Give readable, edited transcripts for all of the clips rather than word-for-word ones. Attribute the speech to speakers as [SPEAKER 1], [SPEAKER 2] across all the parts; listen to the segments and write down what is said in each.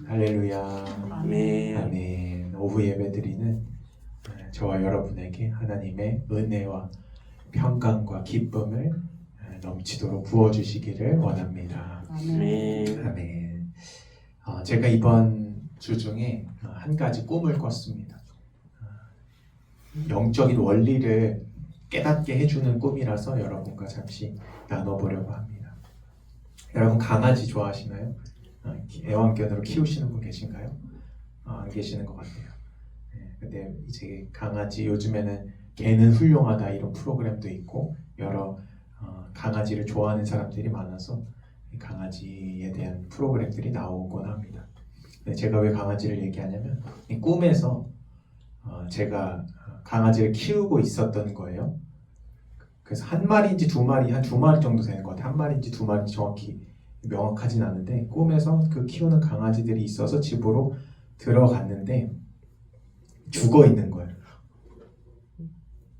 [SPEAKER 1] 할렐루야.
[SPEAKER 2] 아멘.
[SPEAKER 1] 아멘. 오후 예배드리는 저와 여러분에게 하나님의 은혜와 평강과 기쁨을 넘치도록 부어주시기를 원합니다.
[SPEAKER 2] 아멘.
[SPEAKER 1] 아멘. 제가 이번 주 중에 한 가지 꿈을 꿨습니다. 영적인 원리를 깨닫게 해주는 꿈이라서 여러분과 잠시 나눠보려고 합니다. 여러분 강아지 좋아하시나요? 애완견으로 키우시는 분 계신가요? 안 계시는 것 같아요. 근데 이제 강아지 요즘에는 개는 훌륭하다 이런 프로그램도 있고 여러 강아지를 좋아하는 사람들이 많아서 강아지에 대한 프로그램들이 나오곤 합니다. 근데 제가 왜 강아지를 얘기하냐면 이 꿈에서 제가 강아지를 키우고 있었던 거예요. 그래서 한 마리인지 두 마리, 한 두 마리 정도 되는 것 같아요. 한 마리인지 두 마리인지 정확히 명확하진 않은데 꿈에서 그 키우는 강아지들이 있어서 집으로 들어갔는데 죽어 있는 거예요.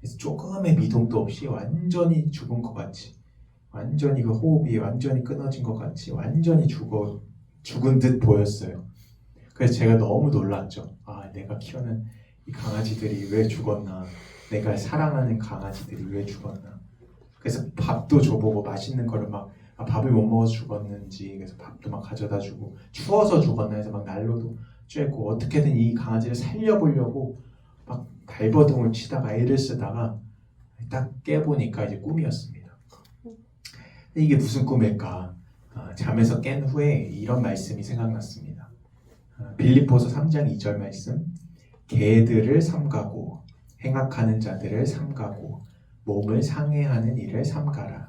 [SPEAKER 1] 그래서 조금의 미동도 없이 완전히 죽은 것 같이, 완전히 그 호흡이 완전히 끊어진 것 같이 완전히 죽은 듯 보였어요. 그래서 제가 너무 놀랐죠. 내가 키우는 이 강아지들이 왜 죽었나, 내가 사랑하는 강아지들이 왜 죽었나. 그래서 밥도 줘보고 맛있는 거를 막 밥을 못 먹어서 죽었는지 그래서 밥도 막 가져다 주고 추워서 죽었나 해서 막 난로도 쬐고 어떻게든 이 강아지를 살려보려고 막 발버둥을 치다가 애를 쓰다가 딱 깨보니까 이제 꿈이었습니다. 근데 이게 무슨 꿈일까? 잠에서 깬 후에 이런 말씀이 생각났습니다. 빌립보서 3장 2절 말씀. 개들을 삼가고 행악하는 자들을 삼가고 몸을 상해하는 일을 삼가라.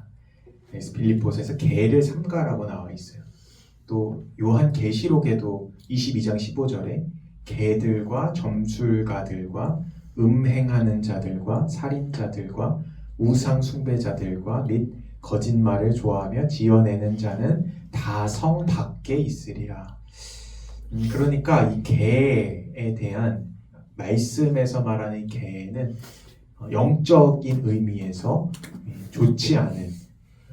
[SPEAKER 1] 그래서 빌립보서에서 개를 삼가라고 나와 있어요. 또 요한계시록에도 22장 15절에 개들과 점술가들과 음행하는 자들과 살인자들과 우상 숭배자들과 및 거짓말을 좋아하며 지어내는 자는 다 성 밖에 있으리라. 그러니까 이 개에 대한 말씀에서 말하는 개는 영적인 의미에서 좋지 않은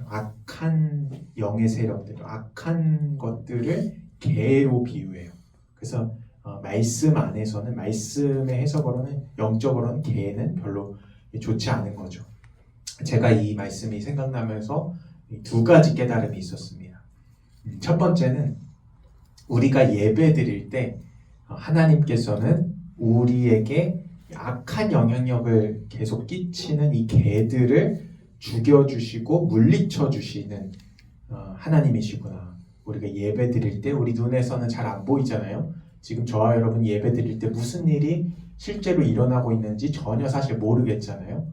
[SPEAKER 1] 악한 영의 세력들, 악한 것들을 개로 비유해요. 그래서 말씀 안에서는 말씀의 해석으로는 영적으로는 개는 별로 좋지 않은 거죠. 제가 이 말씀이 생각나면서 두 가지 깨달음이 있었습니다. 첫 번째는 우리가 예배 드릴 때 하나님께서는 우리에게 악한 영향력을 계속 끼치는 이 개들을 죽여주시고 물리쳐주시는 하나님이시구나. 우리가 예배 드릴 때 우리 눈에서는 잘 안 보이잖아요. 지금 저와 여러분 예배 드릴 때 무슨 일이 실제로 일어나고 있는지 전혀 사실 모르겠잖아요.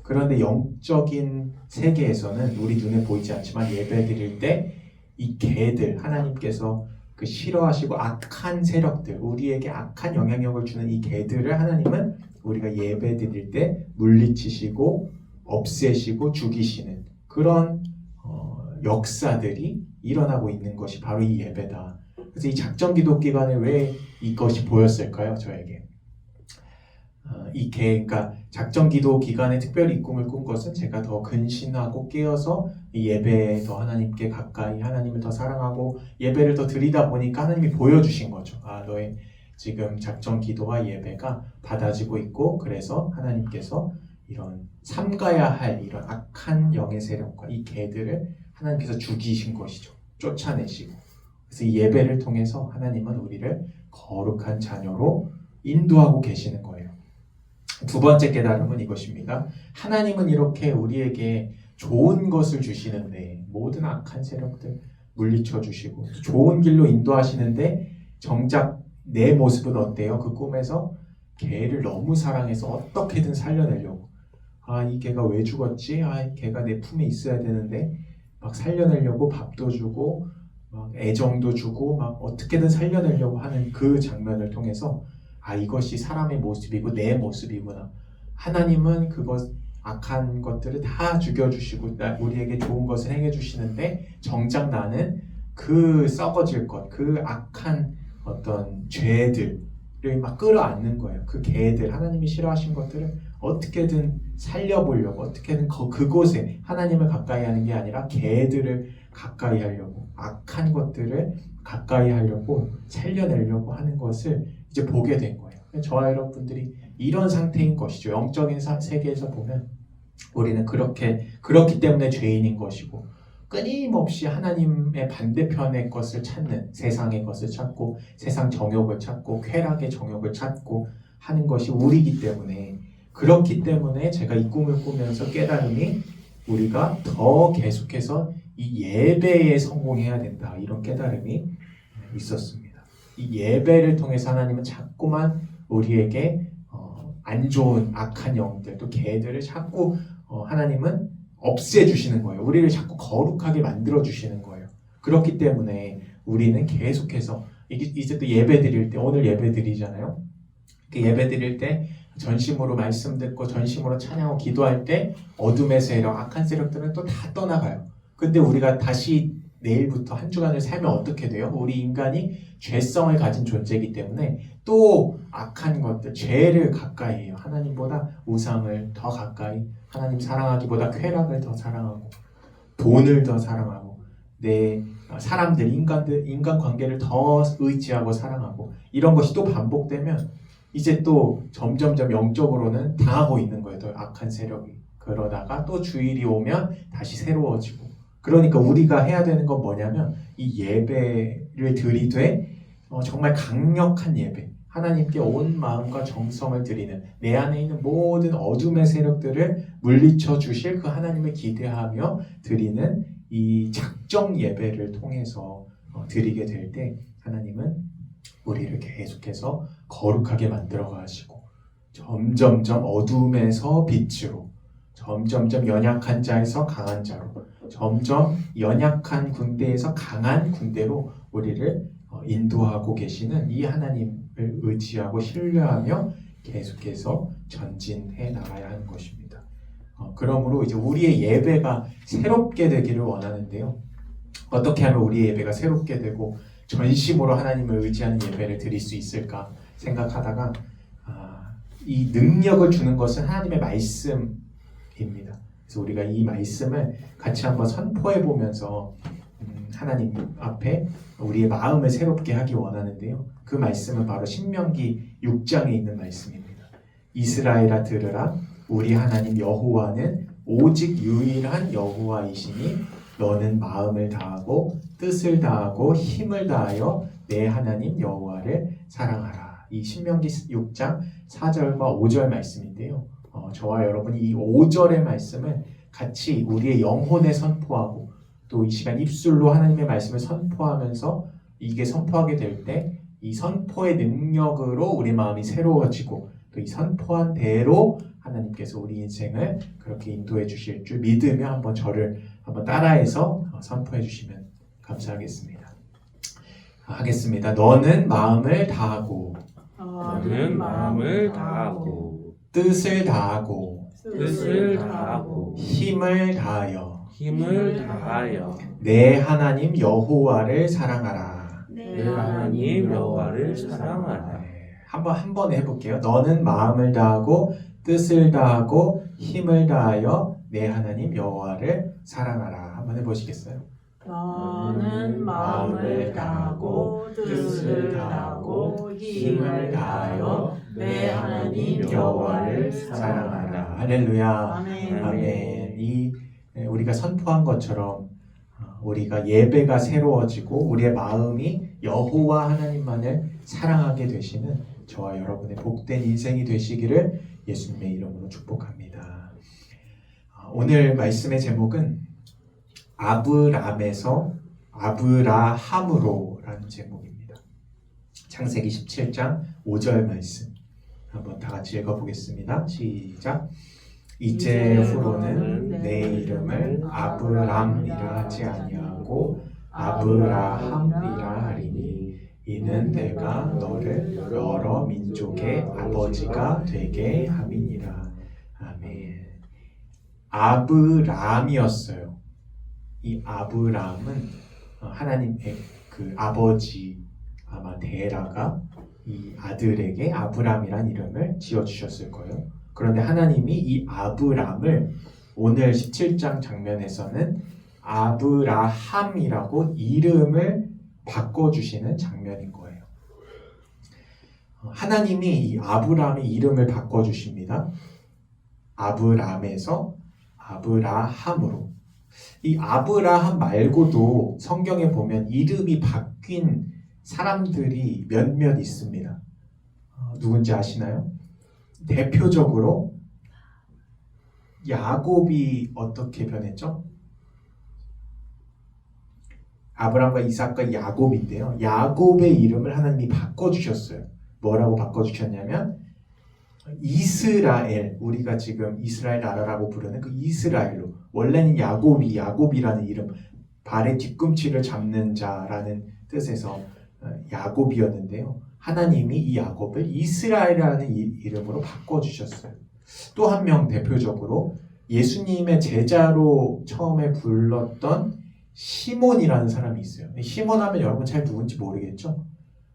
[SPEAKER 1] 그런데 영적인 세계에서는 우리 눈에 보이지 않지만 예배 드릴 때 이 개들, 하나님께서 그 싫어하시고 악한 세력들, 우리에게 악한 영향력을 주는 이 개들을 하나님은 우리가 예배 드릴 때 물리치시고 없애시고 죽이시는 그런 역사들이 일어나고 있는 것이 바로 이 예배다. 그래서 이 작전 기도 기간에 왜 이것이 보였을까요? 저에게 그러니까 작전 기도 기간에 특별히 이 꿈을 꾼 것은 제가 더 근신하고 깨어서 이 예배에 더 하나님께 가까이 하나님을 더 사랑하고 예배를 더 드리다 보니까 하나님이 보여주신 거죠. 너의 지금 작전 기도와 예배가 받아지고 있고 그래서 하나님께서 이런 삼가야 할 이런 악한 영의 세력과 이 개들을 하나님께서 죽이신 것이죠. 쫓아내시고. 그래서 이 예배를 통해서 하나님은 우리를 거룩한 자녀로 인도하고 계시는 거예요. 두 번째 깨달음은 이것입니다. 하나님은 이렇게 우리에게 좋은 것을 주시는데 모든 악한 세력들 물리쳐 주시고 좋은 길로 인도하시는데 정작 내 모습은 어때요? 그 꿈에서 개를 너무 사랑해서 어떻게든 살려내려고 이 개가 왜 죽었지? 이 개가 내 품에 있어야 되는데 막 살려내려고 밥도 주고 막 애정도 주고 막 어떻게든 살려내려고 하는 그 장면을 통해서 이것이 사람의 모습이고 내 모습이구나. 하나님은 그것 악한 것들을 다 죽여주시고 우리에게 좋은 것을 행해주시는데 정작 나는 그 썩어질 것, 그 악한 어떤 죄들을 막 끌어안는 거예요. 그 개들, 하나님이 싫어하신 것들을 어떻게든 살려보려고 어떻게든 그곳에 하나님을 가까이 하는 게 아니라 개들을 가까이 하려고, 악한 것들을 가까이 하려고 살려내려고 하는 것을 이제 보게 된 거예요. 저와 여러분들이 이런 상태인 것이죠. 영적인 세계에서 보면 우리는 그렇기 때문에 죄인인 것이고, 끊임없이 하나님의 반대편의 것을 찾는, 세상의 것을 찾고 세상 정욕을 찾고 쾌락의 정욕을 찾고 하는 것이 우리이기 때문에, 그렇기 때문에 제가 이 꿈을 꾸면서 깨달음이 우리가 더 계속해서 이 예배에 성공해야 된다, 이런 깨달음이 있었습니다. 이 예배를 통해서 하나님은 자꾸만 우리에게 안 좋은 악한 영들, 또 개들을 자꾸 하나님은 없애주시는 거예요. 우리를 자꾸 거룩하게 만들어주시는 거예요. 그렇기 때문에 우리는 계속해서 이제 또 예배 드릴 때, 오늘 예배 드리잖아요. 예배 드릴 때 전심으로 말씀 듣고 전심으로 찬양하고 기도할 때 어둠의 세력, 악한 세력들은 또 다 떠나가요. 근데 우리가 다시 내일부터 한 주간을 살면 어떻게 돼요? 우리 인간이 죄성을 가진 존재이기 때문에 또 악한 것들, 죄를 가까이 해요. 하나님보다 우상을 더 가까이, 하나님 사랑하기보다 쾌락을 더 사랑하고 돈을 더 사랑하고 내 사람들, 인간 관계를 더 의지하고 사랑하고, 이런 것이 또 반복되면 이제 또 점점점 영적으로는 당하고 있는 거예요. 더 악한 세력이. 그러다가 또 주일이 오면 다시 새로워지고. 그러니까 우리가 해야 되는 건 뭐냐면 이 예배를 드리되 정말 강력한 예배, 하나님께 온 마음과 정성을 드리는, 내 안에 있는 모든 어둠의 세력들을 물리쳐 주실 그 하나님을 기대하며 드리는 이 작정 예배를 통해서 드리게 될 때 하나님은 우리를 계속해서 거룩하게 만들어 가시고, 점점점 어둠에서 빛으로, 점점점 연약한 자에서 강한 자로, 점점 연약한 군대에서 강한 군대로 우리를 인도하고 계시는 이 하나님을 의지하고 신뢰하며 계속해서 전진해 나가야 하는 것입니다. 그러므로 이제 우리의 예배가 새롭게 되기를 원하는데요. 어떻게 하면 우리의 예배가 새롭게 되고 전심으로 하나님을 의지하는 예배를 드릴 수 있을까 생각하다가 이 능력을 주는 것은 하나님의 말씀입니다. 그래서 우리가 이 말씀을 같이 한번 선포해 보면서 하나님 앞에 우리의 마음을 새롭게 하기 원하는데요. 그 말씀은 바로 신명기 6장에 있는 말씀입니다. 이스라엘아 들으라, 우리 하나님 여호와는 오직 유일한 여호와이시니 너는 마음을 다하고 뜻을 다하고 힘을 다하여 내 하나님 여호와를 사랑하라. 이 신명기 6장 4절과 5절 말씀인데요. 저와 여러분이 이 5절의 말씀을 같이 우리의 영혼에 선포하고, 또 이 시간 입술로 하나님의 말씀을 선포하면서 이게 선포하게 될 때 이 선포의 능력으로 우리 마음이 새로워지고, 또 이 선포한 대로 하나님께서 우리 인생을 그렇게 인도해 주실 줄 믿으며 한번 저를 한번 따라해서 선포해 주시면 감사하겠습니다. 하겠습니다. 너는 마음을 다하고,
[SPEAKER 2] 너는 마음을 다하고
[SPEAKER 1] 뜻을 다하고 힘을 다하여 내 하나님 여호와를 사랑하라.
[SPEAKER 2] 내 하나님 여호와를 사랑하라.
[SPEAKER 1] 한 번에 해볼게요. 너는 마음을 다하고 뜻을 다하고 힘을 다하여 내 하나님 여호와를 사랑하라. 한번 해보시겠어요?
[SPEAKER 3] 너는 마음을 다하고 뜻을 다하고 힘을 다하여 내 하나님 여호와를 사랑하라.
[SPEAKER 1] 할렐루야.
[SPEAKER 3] 아멘.
[SPEAKER 1] 아멘. 우리가 선포한 것처럼 우리가 예배가 새로워지고 우리의 마음이 여호와 하나님만을 사랑하게 되시는 저와 여러분의 복된 인생이 되시기를 예수님의 이름으로 축복합니다. 오늘 말씀의 제목은 아브람에서 아브라함으로 라는 제목입니다. 창세기 17장 5절 말씀 한번 다 같이 읽어보겠습니다. 시작. 이제후로는 내 이름을 아브람이라 하지 아니하고 아브라함이라 하리니 이는 내가 너를 여러 민족의 아버지가 되게 함이니라. 아멘. 아브람이었어요. 이 아브람은 하나님의 그 아버지, 아마 데라가 이 아들에게 아브람이란 이름을 지어주셨을 거예요. 그런데 하나님이 이 아브람을 오늘 17장 장면에서는 아브라함이라고 이름을 바꿔주시는 장면인 거예요. 하나님이 이 아브라함의 이름을 바꿔주십니다. 아브람에서 아브라함으로. 이 아브라함 말고도 성경에 보면 이름이 바뀐 사람들이 몇몇 있습니다. 누군지 아시나요? 대표적으로 야곱이 어떻게 변했죠? 아브람과 이삭과 야곱인데요. 야곱의 이름을 하나님이 바꿔주셨어요. 뭐라고 바꿔주셨냐면 이스라엘, 우리가 지금 이스라엘 나라라고 부르는 그 이스라엘로. 원래는 야곱이라는 이름, 발의 뒤꿈치를 잡는 자라는 뜻에서 야곱이었는데요. 하나님이 이 야곱을 이스라엘이라는 이름으로 바꿔주셨어요. 또 한 명 대표적으로 예수님의 제자로 처음에 불렀던 시몬이라는 사람이 있어요. 시몬 하면 여러분 잘 누군지 모르겠죠?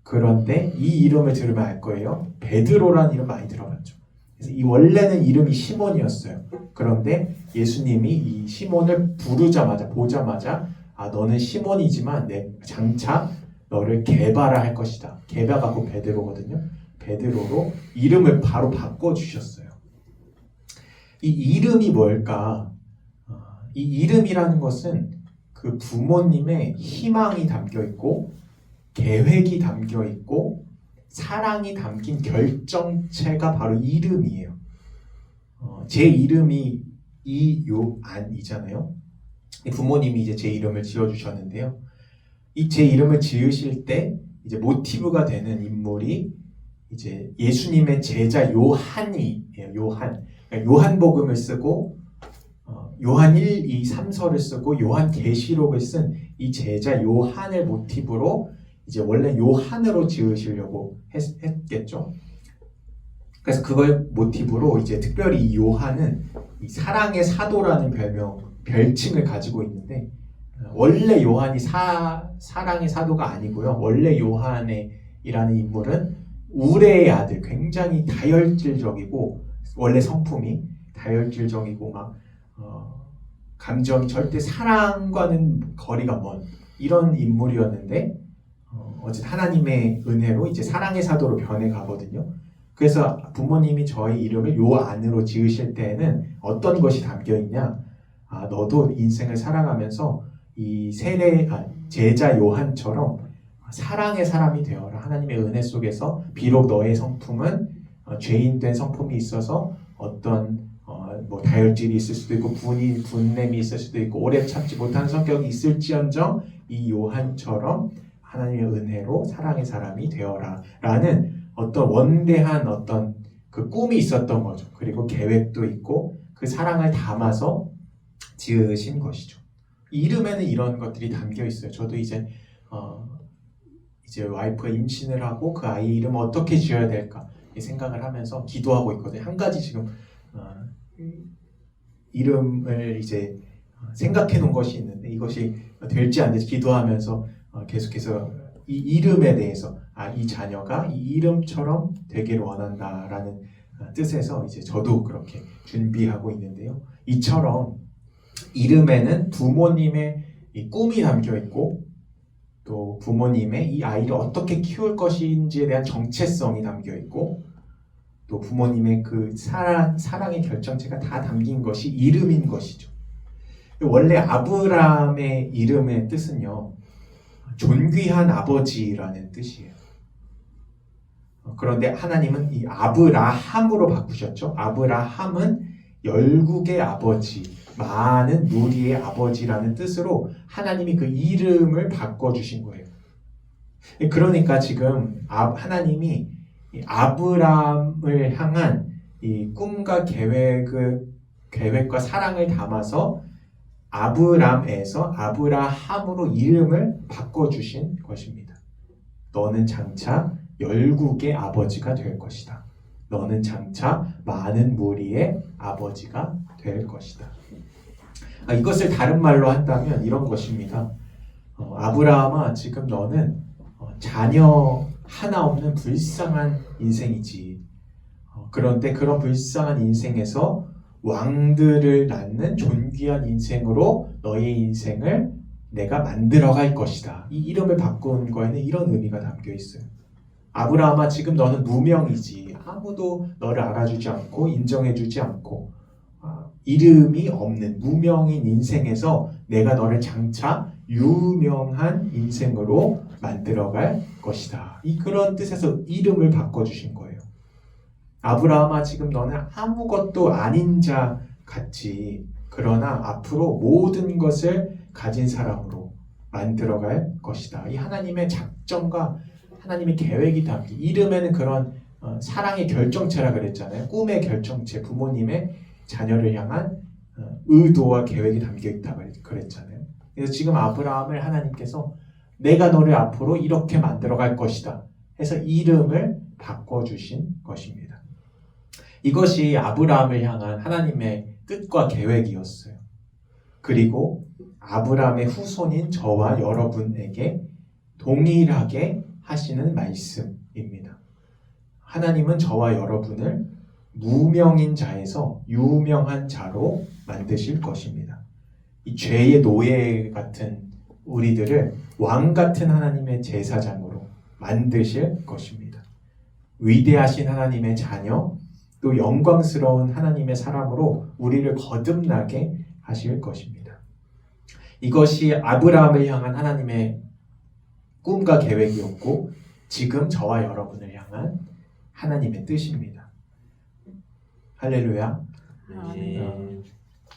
[SPEAKER 1] 그런데 이 이름을 들으면 알 거예요. 베드로라는 이름 많이 들어봤죠. 그래서 이 원래는 이름이 시몬이었어요. 그런데 예수님이 이 시몬을 보자마자 너는 시몬이지만 내 장차 너를 게바라 할 것이다. 게바가 곧 베드로거든요. 베드로로 이름을 바로 바꿔주셨어요. 이 이름이 뭘까? 이 이름이라는 것은 그 부모님의 희망이 담겨 있고 계획이 담겨 있고 사랑이 담긴 결정체가 바로 이름이에요. 제 이름이 이요안이잖아요. 부모님이 이제 제 이름을 지어주셨는데요. 이 제 이름을 지으실 때 이제 모티브가 되는 인물이 이제 예수님의 제자 요한이에요. 요한. 그러니까 요한복음을 쓰고 요한 1, 2, 3서를 쓰고 요한 계시록을 쓴 이 제자 요한을 모티브로 이제 원래 요한으로 지으시려고 했겠죠. 그래서 그걸 모티브로 이제 특별히 이 요한은 이 사랑의 사도라는 별칭을 가지고 있는데 원래 요한이 사랑의 사도가 아니고요. 원래 요한이라는 인물은 우레의 아들, 굉장히 다혈질적이고 원래 성품이 다혈질적이고 막 감정이 절대 사랑과는 거리가 먼 이런 인물이었는데 어쨌든 하나님의 은혜로 이제 사랑의 사도로 변해 가거든요. 그래서 부모님이 저의 이름을 요 안으로 지으실 때에는 어떤 것이 담겨 있냐? 너도 인생을 살아가면서 이 제자 요한처럼 사랑의 사람이 되어라. 하나님의 은혜 속에서 비록 너의 성품은 죄인된 성품이 있어서 어떤 뭐 다혈질이 있을 수도 있고 분냄이 있을 수도 있고 오래 참지 못하는 성격이 있을지언정 이 요한처럼 하나님의 은혜로 사랑의 사람이 되어라 라는 어떤 원대한 어떤 그 꿈이 있었던 거죠. 그리고 계획도 있고 그 사랑을 담아서 지으신 것이죠. 이름에는 이런 것들이 담겨 있어요. 저도 이제 와이프가 임신을 하고 그 아이 이름 어떻게 지어야 될까 생각을 하면서 기도하고 있거든요. 한 가지 지금 이름을 이제 생각해 놓은 것이 있는데 이것이 될지 안 될지 기도하면서 계속해서 이 이름에 대해서 이 자녀가 이 이름처럼 되기를 원한다라는 뜻에서 이제 저도 그렇게 준비하고 있는데요. 이처럼 이름에는 부모님의 이 꿈이 담겨 있고 또 부모님의 이 아이를 어떻게 키울 것인지에 대한 정체성이 담겨 있고 또 부모님의 그 사랑의 결정체가 다 담긴 것이 이름인 것이죠. 원래 아브람의 이름의 뜻은요, 존귀한 아버지라는 뜻이에요. 그런데 하나님은 이 아브라함으로 바꾸셨죠. 아브라함은 열국의 아버지, 많은 무리의 아버지라는 뜻으로 하나님이 그 이름을 바꿔주신 거예요. 그러니까 지금 하나님이 아브람을 향한 이 꿈과 계획과 사랑을 담아서 아브람에서 아브라함으로 이름을 바꿔주신 것입니다. 너는 장차 열국의 아버지가 될 것이다. 너는 장차 많은 무리의 아버지가 될 것이다. 이것을 다른 말로 한다면 이런 것입니다. 아브라함아, 지금 너는 자녀 하나 없는 불쌍한 인생이지. 그런데 그런 불쌍한 인생에서 왕들을 낳는 존귀한 인생으로 너의 인생을 내가 만들어갈 것이다. 이 이름을 바꾼 거에는 이런 의미가 담겨 있어요. 아브라함아, 지금 너는 무명이지. 아무도 너를 알아주지 않고 인정해주지 않고 이름이 없는 무명인 인생에서 내가 너를 장차 유명한 인생으로 만들어갈 것이다. 그런 뜻에서 이름을 바꿔주신 거예요. 아브라함아, 지금 너는 아무것도 아닌 자 같지. 그러나 앞으로 모든 것을 가진 사람으로 만들어갈 것이다. 이 하나님의 작정과 하나님의 계획이 담긴, 이름에는 그런 사랑의 결정체라 그랬잖아요. 꿈의 결정체, 부모님의 자녀를 향한 의도와 계획이 담겨 있다고 그랬잖아요. 그래서 지금 아브라함을 하나님께서 내가 너를 앞으로 이렇게 만들어갈 것이다 해서 이름을 바꿔주신 것입니다. 이것이 아브라함을 향한 하나님의 뜻과 계획이었어요. 그리고 아브라함의 후손인 저와 여러분에게 동일하게 하시는 말씀입니다. 하나님은 저와 여러분을 무명인 자에서 유명한 자로 만드실 것입니다. 이 죄의 노예 같은 우리들을 왕 같은 하나님의 제사장으로 만드실 것입니다. 위대하신 하나님의 자녀, 또 영광스러운 하나님의 사람으로 우리를 거듭나게 하실 것입니다. 이것이 아브라함을 향한 하나님의 꿈과 계획이었고 지금 저와 여러분을 향한 하나님의 뜻입니다. 할렐루야.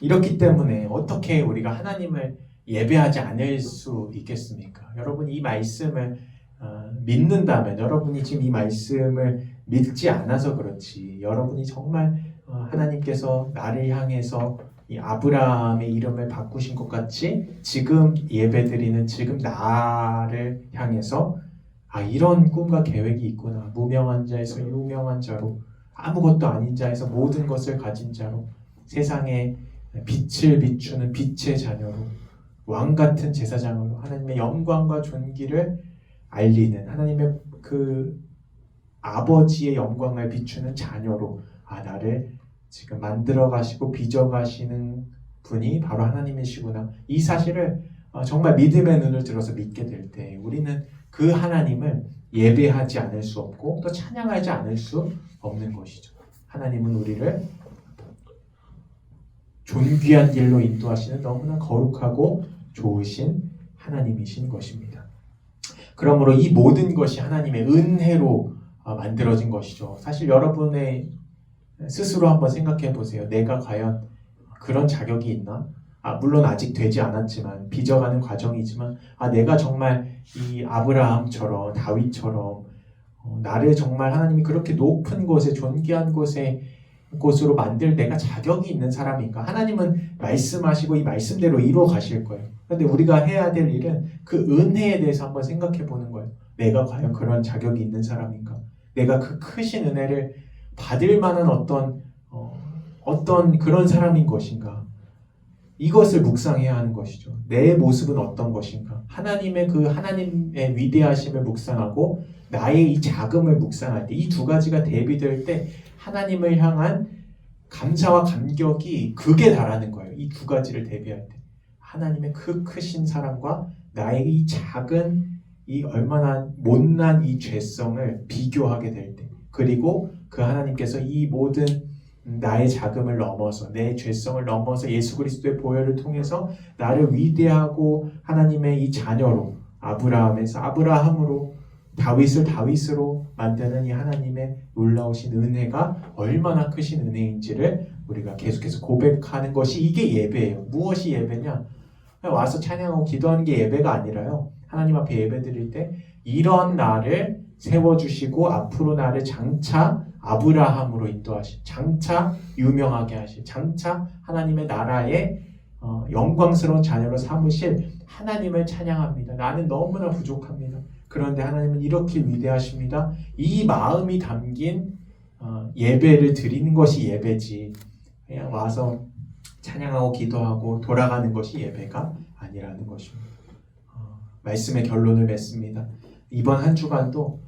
[SPEAKER 1] 이렇기 때문에 어떻게 우리가 하나님을 예배하지 않을 수 있겠습니까? 여러분이 이 말씀을 믿는다면, 여러분이 지금 이 말씀을 믿지 않아서 그렇지, 여러분이 정말 하나님께서 나를 향해서 이 아브라함의 이름을 바꾸신 것 같이 지금 예배드리는 지금 나를 향해서 이런 꿈과 계획이 있구나. 무명한 자에서 유명한 자로, 아무것도 아닌 자에서 모든 것을 가진 자로, 세상에 빛을 비추는 빛의 자녀로, 왕 같은 제사장으로 하나님의 영광과 존귀를 알리는 하나님의 그 아버지의 영광을 비추는 자녀로 나를 지금 만들어 가시고 빚어 가시는 분이 바로 하나님이시구나. 이 사실을 정말 믿음의 눈을 들어서 믿게 될 때 우리는 그 하나님을 예배하지 않을 수 없고 또 찬양하지 않을 수 없는 것이죠. 하나님은 우리를 존귀한 길로 인도하시는 너무나 거룩하고 좋으신 하나님이신 것입니다. 그러므로 이 모든 것이 하나님의 은혜로 만들어진 것이죠. 사실 여러분의 스스로 한번 생각해 보세요. 내가 과연 그런 자격이 있나? 물론 아직 되지 않았지만 빚어가는 과정이지만 내가 정말 이 아브라함처럼 다윗처럼 나를 정말 하나님이 그렇게 높은 곳에 존귀한 곳으로 만들 내가 자격이 있는 사람인가? 하나님은 말씀하시고 이 말씀대로 이루어 가실 거예요. 그런데 우리가 해야 될 일은 그 은혜에 대해서 한번 생각해 보는 거예요. 내가 과연 그런 자격이 있는 사람인가? 내가 그 크신 은혜를 받을 만한 어떤 그런 사람인 것인가? 이것을 묵상해야 하는 것이죠. 내 모습은 어떤 것인가? 하나님의 위대하심을 묵상하고 나의 이 작음을 묵상할 때 이 두 가지가 대비될 때 하나님을 향한 감사와 감격이 극에 달하는 거예요. 이 두 가지를 대비할 때 하나님의 그 크신 사랑과 나의 이 작은 이 얼마나 못난 이 죄성을 비교하게 될 때, 그리고 그 하나님께서 이 모든 나의 자금을 넘어서 내 죄성을 넘어서 예수 그리스도의 보혈을 통해서 나를 위대하고 하나님의 이 자녀로 아브라함에서 아브라함으로 다윗을 다윗으로 만드는 이 하나님의 놀라우신 은혜가 얼마나 크신 은혜인지를 우리가 계속해서 고백하는 것이 이게 예배예요. 무엇이 예배냐? 그냥 와서 찬양하고 기도하는 게 예배가 아니라요. 하나님 앞에 예배드릴 때 이런 나를 세워주시고 앞으로 나를 장차 아브라함으로 인도하실, 장차 유명하게 하실, 장차 하나님의 나라의 영광스러운 자녀로 삼으실 하나님을 찬양합니다. 나는 너무나 부족합니다. 그런데 하나님은 이렇게 위대하십니다. 이 마음이 담긴 예배를 드리는 것이 예배지, 그냥 와서 찬양하고 기도하고 돌아가는 것이 예배가 아니라는 것입니다. 말씀의 결론을 맺습니다. 이번 한 주간도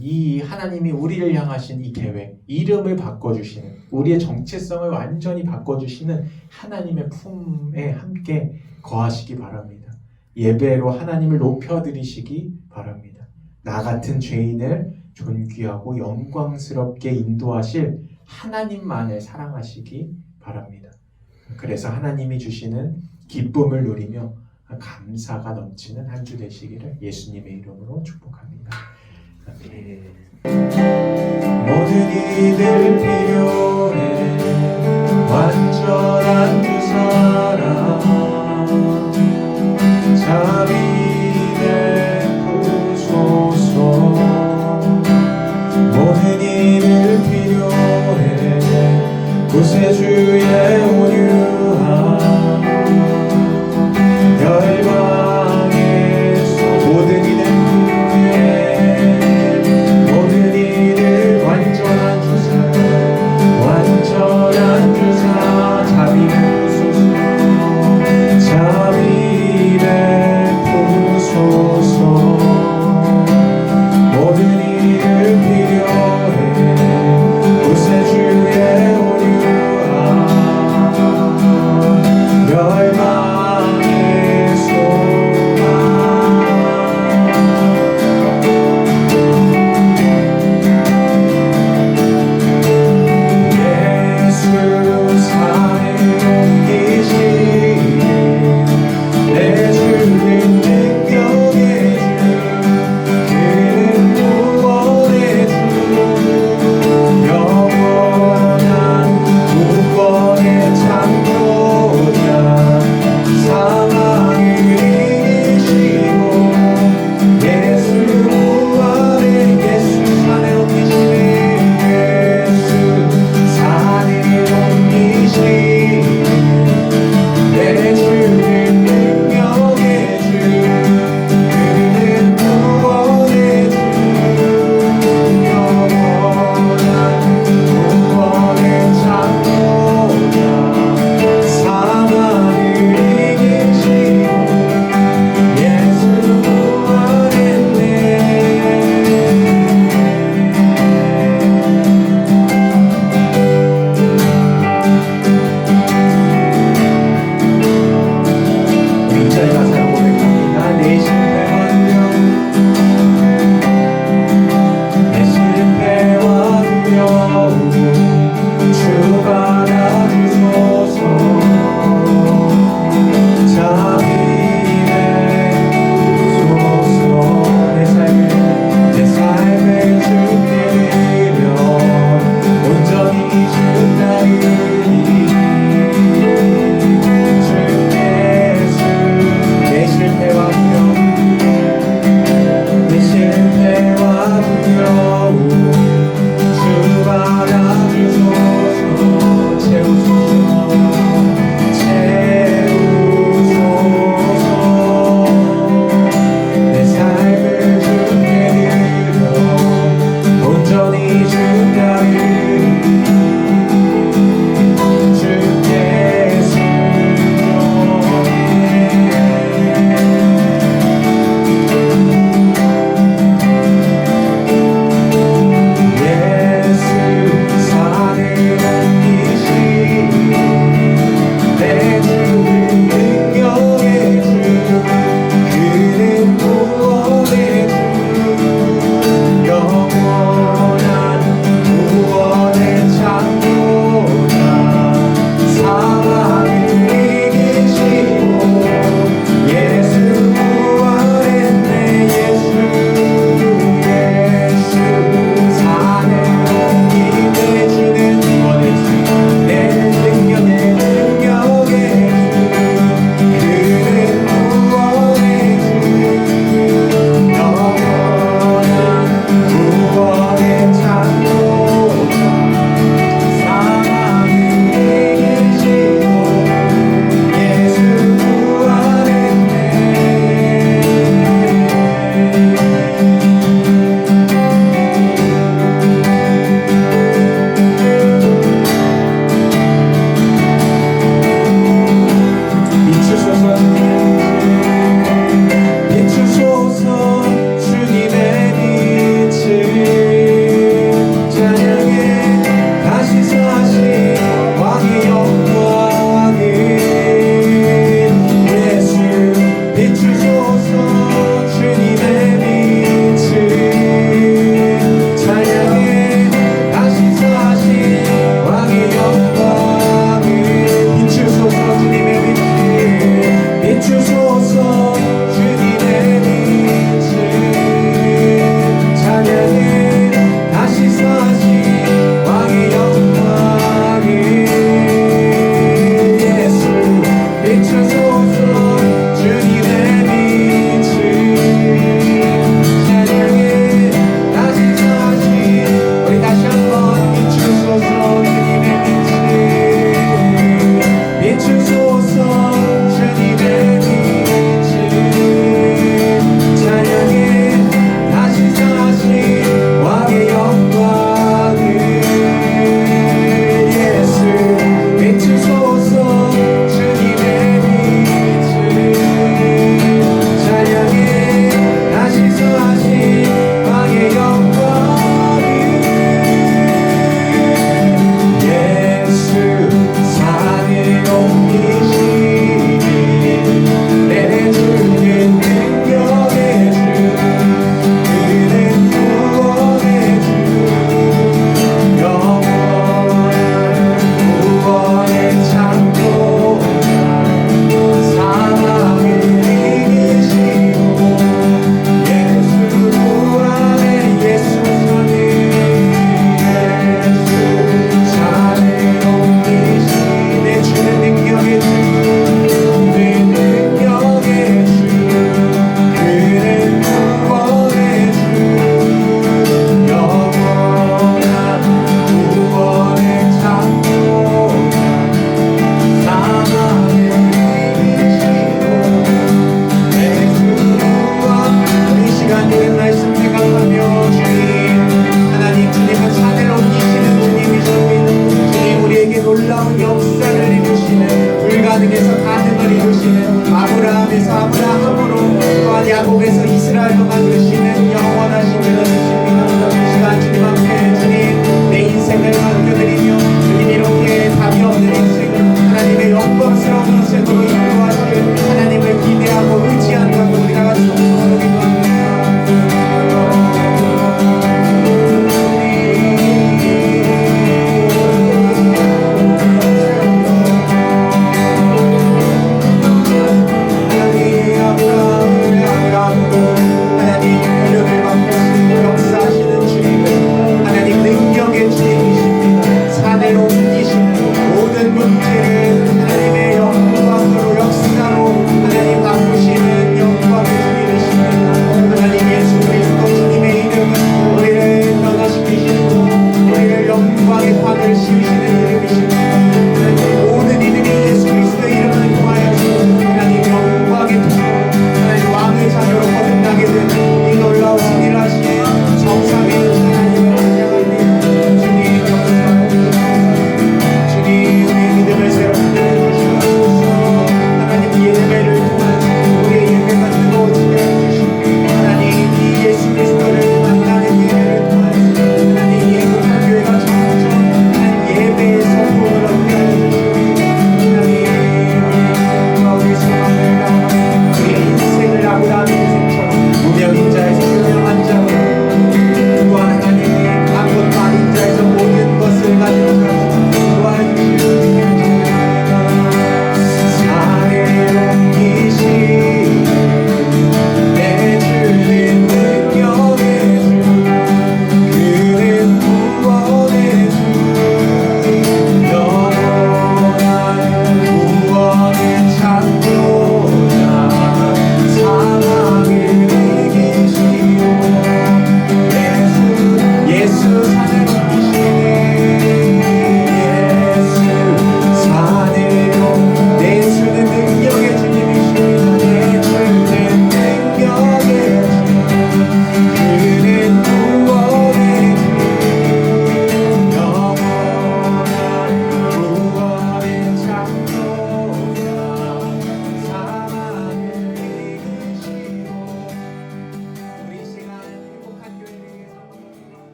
[SPEAKER 1] 이 하나님이 우리를 향하신 이 계획, 이름을 바꿔주시는, 우리의 정체성을 완전히 바꿔주시는 하나님의 품에 함께 거하시기 바랍니다. 예배로 하나님을 높여드리시기 바랍니다. 나 같은 죄인을 존귀하고 영광스럽게 인도하실 하나님만을 사랑하시기 바랍니다. 그래서 하나님이 주시는 기쁨을 누리며 감사가 넘치는 한 주 되시기를 예수님의 이름으로 축복합니다.
[SPEAKER 2] 네.
[SPEAKER 1] 모든 이들